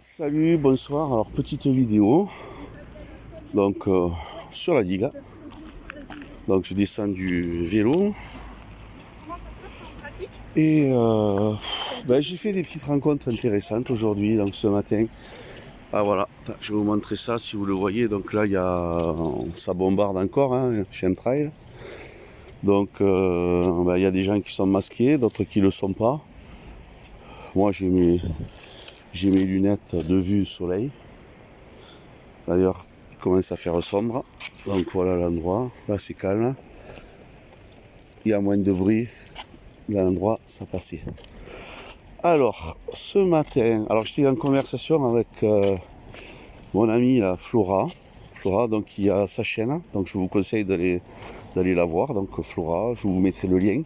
Salut, bonsoir. Alors petite vidéo donc sur la digue. Donc je descends du vélo et j'ai fait des petites rencontres intéressantes aujourd'hui. Donc ce matin, voilà, je vais vous montrer ça si vous le voyez. Donc là ça bombarde encore hein, Chemtrail. Donc il y a des gens qui sont masqués, d'autres qui le sont pas. Moi j'ai mes lunettes de vue soleil. D'ailleurs, il commence à faire sombre. Donc voilà l'endroit. Là, c'est calme. Il y a moins de bruit. Dans l'endroit, ça passait. Alors, ce matin, j'étais en conversation avec mon amie là, Flora. Flora, donc, qui a sa chaîne. Donc, je vous conseille d'aller la voir. Donc, Flora, je vous mettrai le lien.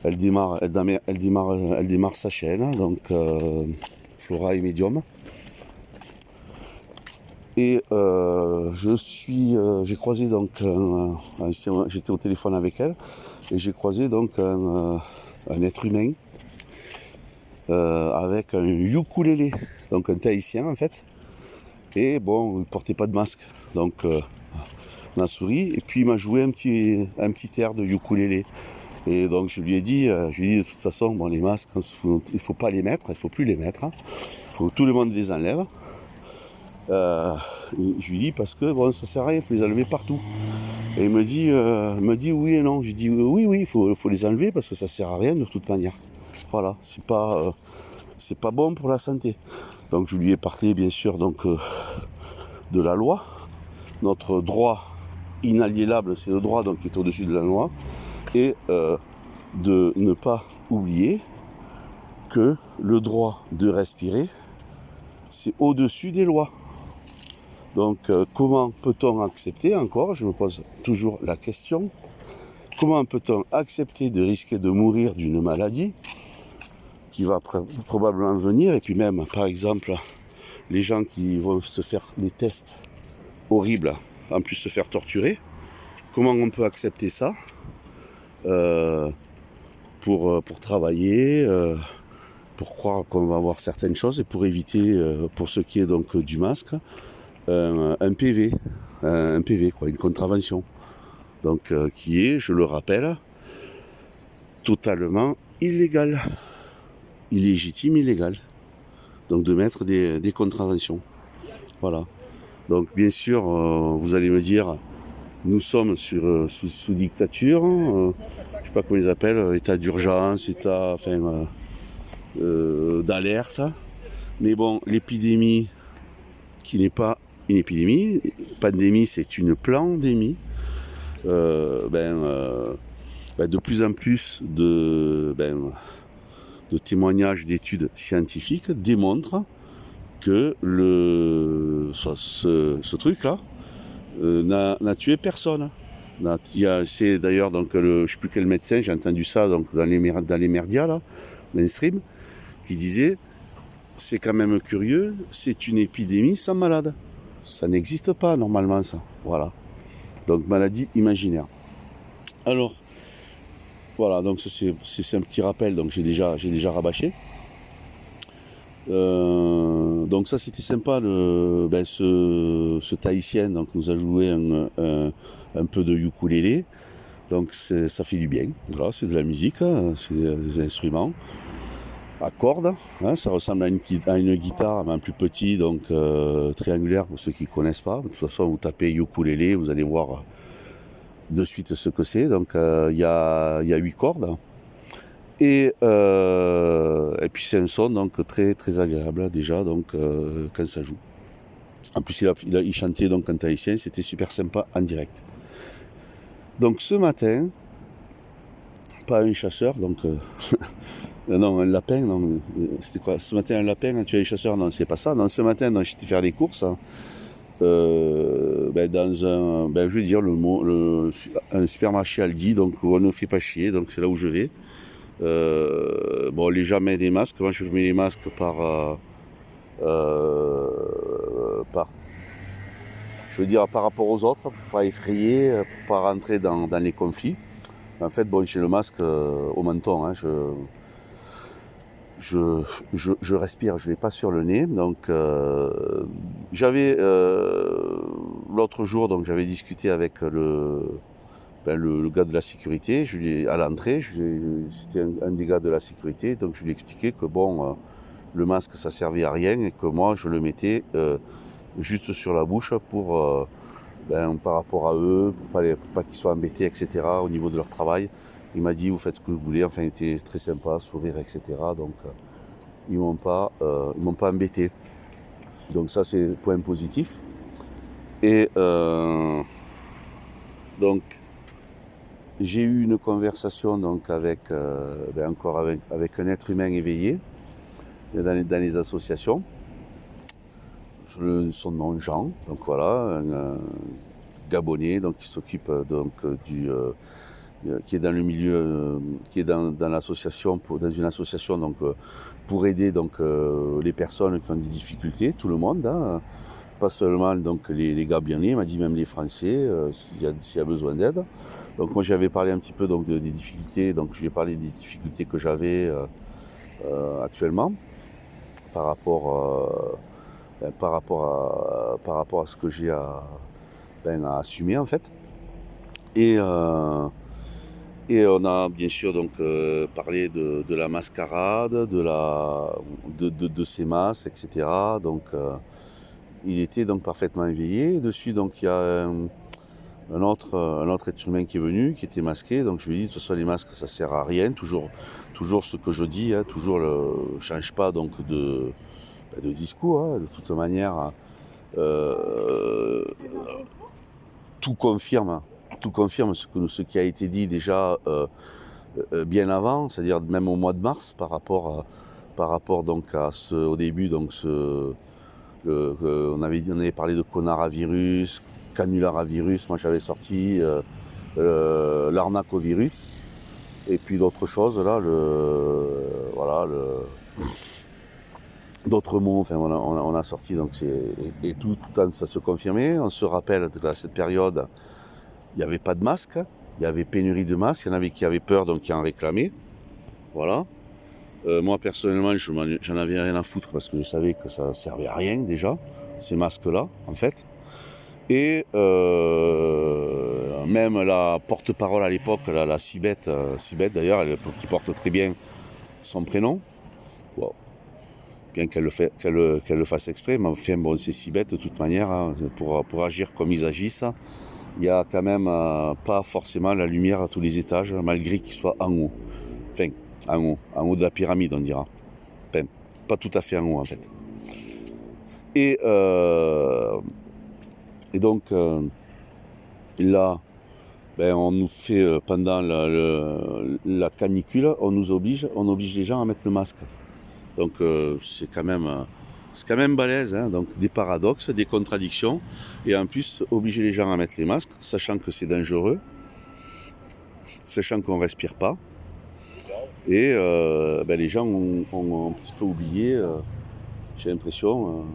Elle démarre sa chaîne. Donc, Flora et Medium. Et j'ai croisé donc, j'étais au téléphone avec elle, et j'ai croisé donc un être humain avec un ukulélé, donc un tahitien en fait. Et bon, il ne portait pas de masque, donc on a souri, et puis il m'a joué un petit air de ukulélé. Et donc je lui ai dit de toute façon, bon, les masques, il ne faut pas les mettre, il ne faut plus les mettre, faut que tout le monde les enlève. Je lui dis parce que bon, ça sert à rien, il faut les enlever partout. Et il me dit oui et non. J'ai dit oui, il faut les enlever parce que ça sert à rien de toute manière. Voilà, c'est pas bon pour la santé. Donc je lui ai parlé bien sûr donc de la loi. Notre droit inaliénable, c'est le droit donc qui est au-dessus de la loi, et de ne pas oublier que le droit de respirer, c'est au-dessus des lois. Donc comment peut-on accepter encore, je me pose toujours la question, comment peut-on accepter de risquer de mourir d'une maladie qui va probablement venir, et puis même par exemple les gens qui vont se faire les tests horribles, en plus se faire torturer, comment on peut accepter ça pour travailler, pour croire qu'on va avoir certaines choses et pour éviter, pour ce qui est donc du masque, un PV, une contravention. Donc qui est, je le rappelle, totalement illégal, illégitime, illégal. Donc de mettre des contraventions. Voilà. Donc bien sûr, vous allez me dire, nous sommes sous dictature, je sais pas comment ils appellent, état d'urgence, état d'alerte. Mais bon, l'épidémie, qui n'est pas une épidémie, pandémie, c'est une plandémie. De plus en plus de témoignages, d'études scientifiques démontrent que ce truc-là n'a tué personne. C'est d'ailleurs donc je ne sais plus quel médecin, j'ai entendu ça donc dans les médias là, mainstream, qui disait c'est quand même curieux, c'est une épidémie sans malade. Ça n'existe pas normalement ça. Voilà. Donc maladie imaginaire. Alors voilà, donc c'est un petit rappel, donc j'ai déjà rabâché. Donc ça c'était sympa, ce tahitien donc nous a joué un peu de ukulélé, donc ça fait du bien. Voilà, c'est de la musique, hein, c'est des instruments à cordes, hein, ça ressemble à une guitare mais un plus petit, donc triangulaire pour ceux qui ne connaissent pas. De toute façon vous tapez ukulélé, vous allez voir de suite ce que c'est. Donc il y a 8 cordes. Et puis c'est un son donc très très agréable déjà donc quand ça joue. En plus il chantait donc en tahitien, c'était super sympa en direct. Donc ce matin, pas un chasseur, donc non, un lapin, non, c'était quoi ce matin, un lapin, tu es un chasseur, non, c'est pas ça. Non, ce matin, j'étais faire les courses dans un, je vais dire un supermarché Aldi, donc on ne fait pas chier, donc c'est là où je vais. Les gens mettent des masques. Moi je mets les masques par par rapport aux autres, pour pas effrayer, pour pas rentrer dans les conflits. En fait, j'ai le masque au menton, hein, je respire, je l'ai pas sur le nez. Donc j'avais l'autre jour, donc j'avais discuté avec le gars de la sécurité, à l'entrée, c'était un des gars de la sécurité, donc je lui ai expliqué que bon, le masque ça servait à rien et que moi je le mettais juste sur la bouche pour par rapport à eux, pour pas qu'ils soient embêtés, etc. au niveau de leur travail. Il m'a dit vous faites ce que vous voulez, enfin il était très sympa, sourire, etc. Donc ils m'ont pas embêté. Donc ça c'est point positif. Et donc j'ai eu une conversation donc encore avec un être humain éveillé dans les associations. Son nom Jean, donc voilà, un Gabonais donc qui s'occupe qui est dans le milieu, qui est dans l'association, dans une association donc pour aider donc les personnes qui ont des difficultés, tout le monde, hein, pas seulement donc les Gabonais, il m'a dit même les Français s'il y a besoin d'aide. Donc moi j'avais parlé un petit peu donc des difficultés, donc je lui ai parlé des difficultés que j'avais actuellement par rapport à ce que j'ai à assumer en fait. Et on a bien sûr donc parlé de la mascarade, de ces masses, etc. Donc il était donc parfaitement éveillé. Et dessus donc il y a un autre être humain qui est venu, qui était masqué. Donc je lui ai dit de toute façon les masques ça sert à rien. Toujours ce que je dis, hein, change pas donc de discours. Hein, de toute manière, tout confirme ce qui a été dit déjà bien avant, c'est-à-dire même au mois de mars par rapport donc au début donc on avait parlé de coronavirus, canularavirus, moi j'avais sorti l'arnacovirus et puis d'autres choses là, d'autres mots, enfin on a sorti donc et tout le temps ça se confirmait. On se rappelle qu'à cette période il n'y avait pas de masques, il y avait pénurie de masques, il y en avait qui avaient peur donc qui en réclamaient. Voilà. Moi personnellement j'en avais rien à foutre parce que je savais que ça servait à rien déjà, ces masques-là en fait. Et même la porte-parole à l'époque, la Cibette d'ailleurs, qui porte très bien son prénom, wow. Bien qu'elle le fasse exprès, mais enfin bon c'est Cibette de toute manière, hein, pour agir comme ils agissent. Il n'y a quand même pas forcément la lumière à tous les étages, malgré qu'ils soient en haut. Enfin, en haut de la pyramide, on dira. Enfin, pas tout à fait en haut, en fait. Et donc, là, on nous fait, pendant la canicule, on oblige les gens à mettre le masque. Donc, c'est quand même balèze, hein. Donc des paradoxes, des contradictions, et en plus obliger les gens à mettre les masques, sachant que c'est dangereux, sachant qu'on ne respire pas, et les gens ont un petit peu oublié, j'ai l'impression,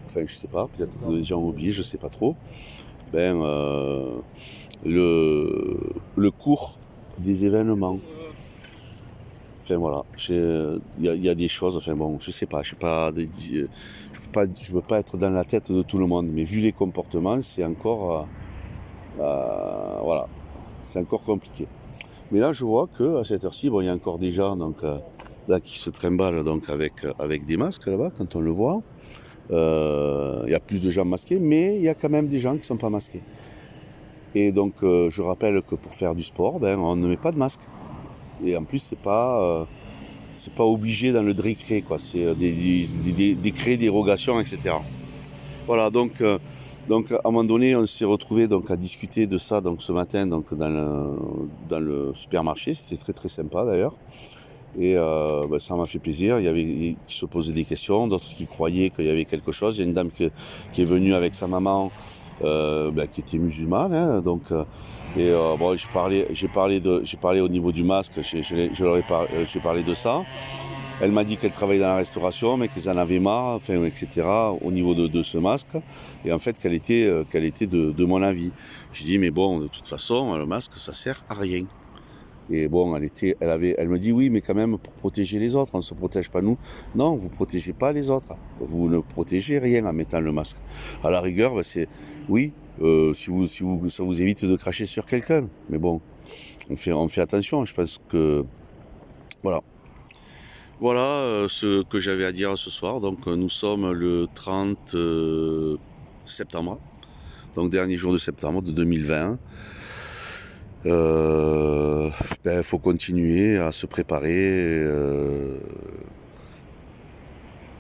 enfin je sais pas, peut-être que les gens ont oublié, je sais pas trop, le cours des événements. Enfin voilà, il y a des choses, enfin bon, je sais pas, je veux pas être dans la tête de tout le monde, mais vu les comportements, c'est encore, voilà, c'est encore compliqué. Mais là, je vois que à cette heure-ci, bon, il y a encore des gens donc là qui se trimballent donc avec des masques là-bas, quand on le voit. Il y a plus de gens masqués, mais il y a quand même des gens qui ne sont pas masqués. Et donc, je rappelle que pour faire du sport, on ne met pas de masque. Et en plus, c'est pas obligé dans le décret, quoi. C'est des décrets, dérogations, etc. Voilà, donc à un moment donné, on s'est retrouvé donc à discuter de ça donc ce matin donc dans le supermarché. C'était très très sympa d'ailleurs. Et ça m'a fait plaisir. Il y avait qui se posaient des questions, d'autres qui croyaient qu'il y avait quelque chose. Il y a une dame qui est venue avec sa maman qui était musulmane, hein, donc j'ai parlé au niveau du masque, j'ai parlé de ça. Elle m'a dit qu'elle travaillait dans la restauration, mais qu'ils en avaient marre, enfin, etc. au niveau de ce masque, et en fait qu'elle était de mon avis. J'ai dit mais bon, de toute façon le masque ça sert à rien. Et bon, elle me dit oui, mais quand même pour protéger les autres, on ne se protège pas nous. Non, vous ne protégez pas les autres. Vous ne protégez rien en mettant le masque. À la rigueur, c'est oui, ça vous évite de cracher sur quelqu'un. Mais bon, on fait attention. Je pense que voilà. Voilà ce que j'avais à dire ce soir. Donc nous sommes le 30 septembre, donc dernier jour de septembre de 2020. Faut continuer à se préparer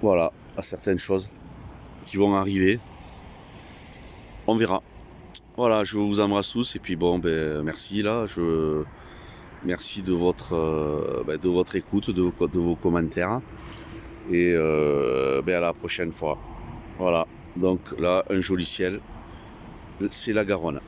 voilà, à certaines choses qui vont arriver. On verra. Voilà, je vous embrasse tous et puis bon, merci là. Merci de votre écoute, de vos commentaires et à la prochaine fois. Voilà, donc là, un joli ciel, c'est la Garonne.